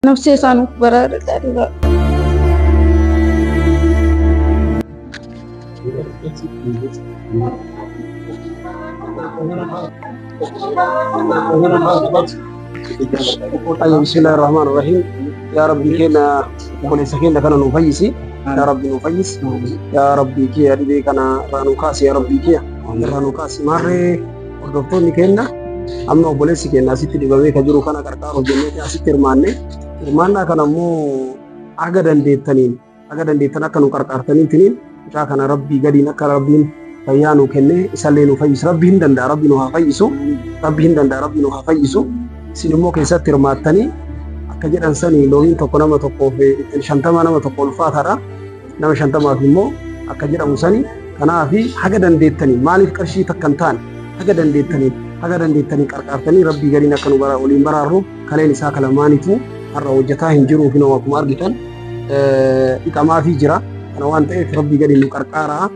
نفسي سانوف برارة دارا بسم الله الرحمن الرحيم. يا ربي كنا كل سكين كنا نفيسي يا ربي نفيس يا ربي كي أدي كنا رانوكاس يا ربي كي رانوكاس مرة الدكتور كنا أما بوليس كنا سيتي دبابة كجرو كنا كرتارو جنة أسيتي رمانا كنا مو أقدر ديتنا كانوا كرتارتنين تنين كنا ربي قدي نكر ربي فيانو كنه إسالينو فيس ربي هندن ربي نوها فيسو ربي هندن ربي نوها فيسو سينمو كيسات رماتني كجد أنساني لوين تكون ما تقول في شنطة ما تقول فاترة نما شنطة ما في مو كجد أنساني كنا في حاجة دندتني مالك كرشي تكنتان حاجة دندتني كارتني ربي قرينا كانوا برا ولين برارو كلين ساك لماني تو الرا وجتاه هنجرو في نواك مارجتان إكما في جرا أنا وانت ربي قرينا كاركارا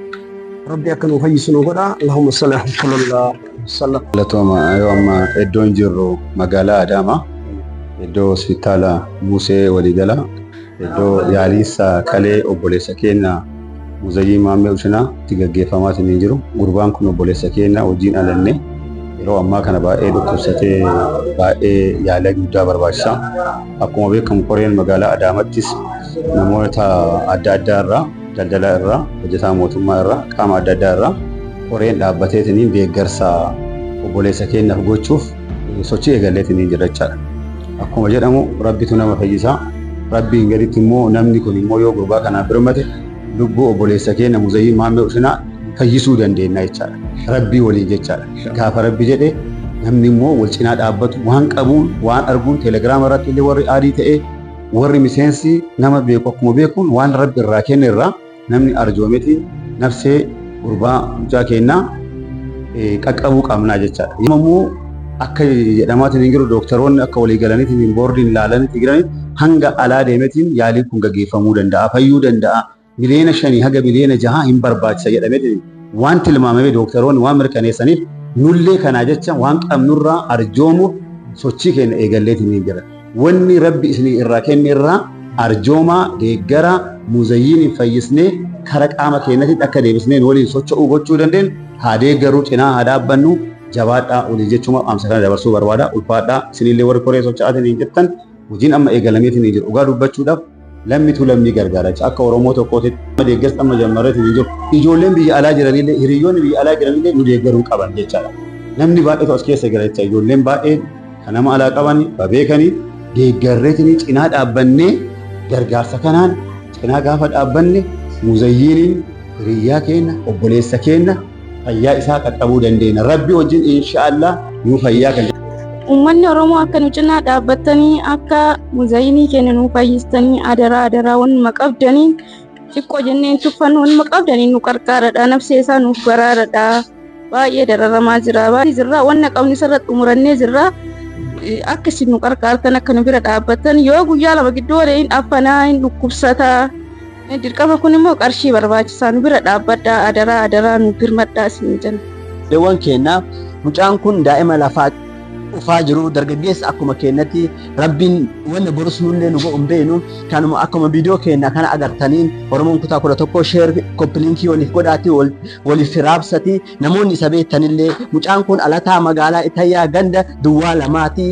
ربي أكنوا في سنو قدا اللهم صل على الله صلى لتوما أيوما إدون جرو مقالة أداما إدو سبيتالا موسى وليدلا إدو ياليسا كالي أبوليسا كينا مزيي مامي وشنا تيجا فامات نيجرو غربان كنو بوليسا كينا وجين ألني يرو أما كان باقي دكتورساتي باقي يالك جدا برباشا أكو بكم كورين مقالة أدامتيس نموتا أدادارا دلدلا إرا وجتا موتما إرا كام أدادارا كورين لابتيتنين ديگرسا وبوليسا كينا فقوتشوف سوچي إغاليتنين جرچالا أكو مجرمو ربي تنام فيسا ربي إنجريت مو نمني كوني مو يو غربا كان برمته لبو وبوليسا كينا مزيي مامي وشنا فيسو دندينا يچالا ربي ولي جچالا غاف ربي جدي نمني مو ولچنا دابت وان قبول وان ارغون تيليجرام رات اللي وري ادي تي وري ميسنسي نما بيكو كوم بيكون وان ربي الراكن الرا نمني ارجومتي نفسي غربا جاكينا ققبو قامنا جچالا يممو akka jedhamatin ingiru doktoroonni akka walii galaniitiin boordiin ilaalanitti jiran hanga alaa deemetiin yaaliin kun gaggeeffamuu danda'a fayyuu danda'a miliyoona 5 haga miliyoona 6 hin barbaachisa jedhameetiin waan tilmaamame doktoroonni waan mirkaneessaniif nullee kana jecha waan qabnurraa arjoomuuf sochii keenya eegalleetiin jira wanni rabbi isinii irraa kenne irraa arjoomaa deeggara muzayyiin fayyisnee kara qaama keenyatti akka deebisneen waliin socho'uu gochuu dandeenyu haa deeggaruu cinaa haa dhaabbannu jabaadha olii jechuma amsa kana dabarsuu barbaada ulfaadha isinillee warri koree socho'aatiin hin jettan hojiin amma eegalameetiin hin jiru dhugaa dubbachuudhaaf lammitu lammii gargaara akka oromoo tokkootti deeggarsa amma jammareetiin hin jiru ijoolleen biyya alaa jiranillee hiriyoonni biyya alaa jiranillee nu deeggaruu qaban jechaadha namni baay'eetu as keessa jira jecha ijoolleen baay'een kan nama alaa qaban babeekanii deeggarreetiin cinaa dhaabbannee gargaarsa kanaan cinaa gaafa dhaabbanne muzayyiiniin hiriyyaa keenya obboleessa keenya fayyaa isaa qaqqabuu dandeenya rabbi wajjin inshaallah nu fayyaa kan ummanni oromoo akka nu cinaa dhaabbatanii akka muzayyinii keenya nu fayyistanii adara wanuma qabdanii xiqqoo jenneen tuffannu wanuma qabdanii nu qarqaaradha nafsi isaa nuuf baraaradha baay'ee dararamaa jira baay'ee jirra wanna qabni sarratti umurannee jirra akka isin nu qarqaartan akka nu bira dhaabbatan yoo guyyaa lama gidduu waliin affanaa hin dhukkubsataa dirqama kun immoo qarshii barbaachisaa nu bira dhaabbadhaa adara nu birmadhaa isin jenna. Deewwan keenyaaf mucaan kun daa'ima lafaa dhufaa jiru dargaggeessa akkuma keenyatti rabbiin wanna borsuullee nu go'uun beenu kanuma akkuma viidiyoo keenya kana agartaniin Oromoon kutaa 11 sheer koppiliinkii waliif godhaati waliif raabsati namoonni isa beektanillee mucaan kun alataa magaalaa Itayyaa ganda duwwaa lamaati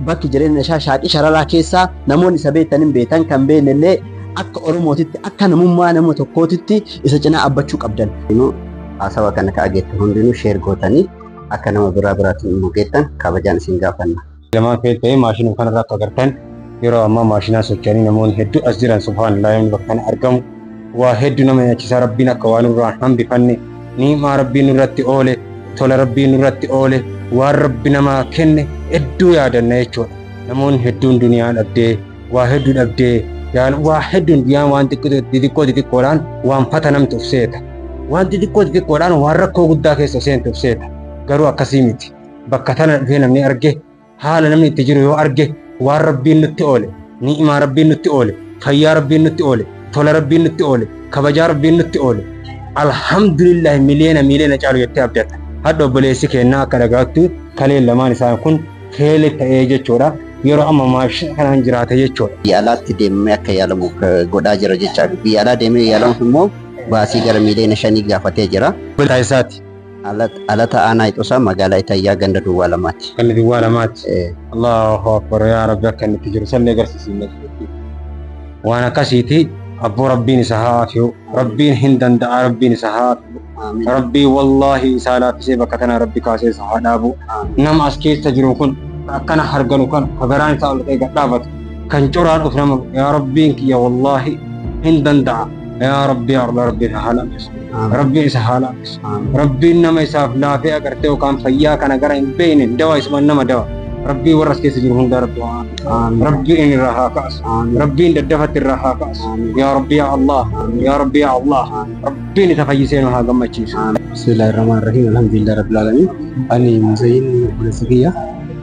bakki jireenya isaa shaaqii shararaa keessaa namoonni isa beektanin beekan kan beeknellee akka Oromootitti akka namummaa nama tokkootitti isa cinaa abbachuu qabdan. Haasawaa kana ka ageettan hundinuu sheer gootanii akka nama biraatti nu geettan kabajaan isin gaafanna. Lamaan ta'ee maashinuma kanarraa akka agartan yeroo ammaa maashinaa socho'anii namoonni hedduu as jiran subhaanallah namni bakka kana argamu waa hedduu nama nyaachisaa rabbiin akka waan irraa hambifanne niimaa rabbiin irratti oole tola rabbiin irratti oole waan rabbi namaa kenne hedduu yaadanna jechuudha. Namoonni hedduun duniyaan dhabdee waa hedduu dhabdee yaan waa hedduun biyaan waan xixiqqoodhaan waan fata namti ufseeta. Waan xixiqqoodhaan waan rakkoo guddaa keessa seentu ufseeta. Garuu akkasii miti. Bakka tana dhufee namni arge haala namni itti jiru yoo arge waan rabbiin nutti oole ni'imaa rabbiin nutti oole fayyaa rabbiin nutti oole tola rabbiin nutti oole kabajaa rabbiin nutti oole alhamdulillah miliyoona caalu jettee abdatta. Hadda obboleessi keenyaa akka dhagaattu kaleen lamaan isaan kun keele ta'ee jechuudha. yeroo amma maash kanaan jiraata jechuudha. Biyya alaatti deemee akka yaalamu godhaa jira jecha. Biyya alaa deemee yaalamuuf immoo baasii gara miliyoona 5 gaafatee jira. Bultaa isaati. Alata aanaa Ixoosaa magaalaa Itayyaa ganda Duwwaa Lamaatti. Ganda Duwwaa Lamaatti. Allahu akbar yaa rabbi akka inni itti jiru sallee agarsiisne. Waan akkasiiti abboo rabbiin isa haafiyu rabbiin hin danda'a rabbiin isa haafiyu. Rabbii wallaahi isaa laaffisee bakka kana rabbi kaasee isa haa dhaabu. Nama as keessa jiru kun akkana harganu kan kagaraan isaa ol ta'e gad dhaabatu kan curaan of nama yaa rabbiin kiyya wallaahi hin danda'a. يا ربي يا ربي تعالى ربي سهلا ربي إنما يساف لا في أكرته وكان فيا كان أكرين بين الدواء اسمه إنما دواء ربي ورث كيس جرهم دار الدعاء ربي إن الرها كأس ربي إن الدفت الرها كأس يا ربي يا الله يا ربي يا الله ربي نتفيسين وهذا ما تشيس. بسم الله الرحمن الرحيم الحمد لله رب العالمين أني مزين بلسكية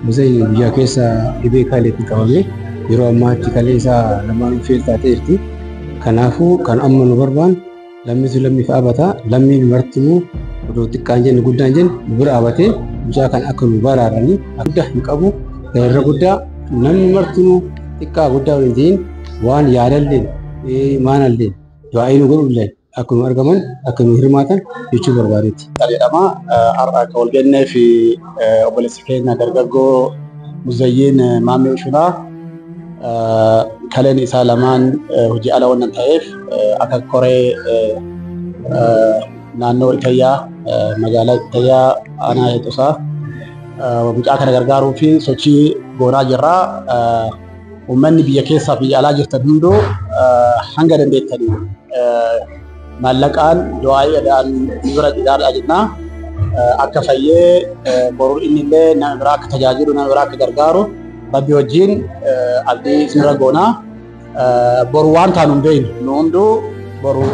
مزين بيا كيسا إبي كالي تكامل يروى ما تكاليسا لما نفيل تاتيرتي كنافو كان أمن بربان لمي فأبتا لمي مرتمو ودو تكانجن قدانجن بر أبتي جا كان أكل بارارني أبدا يكابو غير قدا نمي مرتمو تكا قدا وندين وان يارلين مانلين دعائي نقول لين أكل أرجمان أكل هرماتن يشوف برباريت. اليوم أرأك والجنة في أبو السكين درجو مزين مامي وشنا كلن إسلامان هجي على ونن تايف أكا كوري نانو إتيا مجال إتيا أنا إتوسا ومجا كان غرغارو في سوتشي غورا جرا ومن بيكيسا في علاج تدندو هنغدن ديتني مالكان دعاء دان نورا دار أجنا أكا فيه برور إني له نراك تجاجرو نراك غرغارو Rabbi wajjin abdii isinirra goonaa boru waan taanu hin beeknu nu hunduu boru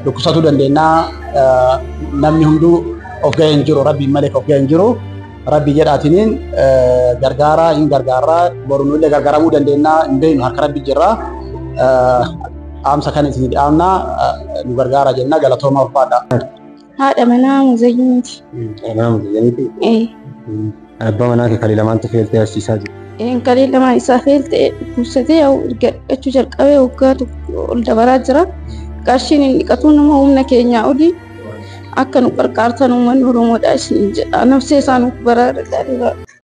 dhukkubsatuu dandeenya namni hunduu of ga'ee hin jiru rabbiin malee of ga'ee hin jiru rabbi jedhaatiniin gargaaraa hin gargaaraa boru nullee gargaaramuu dandeenya hin beeknu harka rabbi jirra aamsa kan isin dhaamnaa nu gargaara jenna galatoomaa ulfaadha. Haadha manaa Muzayyiniiti. Manaa Muzayyiniiti? Abbaa manaa kee kalii lamaantu feeltee arsiisaa jiru. Kalii lama isaa feelte kuusatee gadhachuu jalqabee waggaa tokko ol dabaraa jira. Qarshiin hin dhiqatu nama humna keenyaa olii akka nu qarqaartan uummanni Oromoodhaa isin jedha. Nafsee isaa nuuf baraara.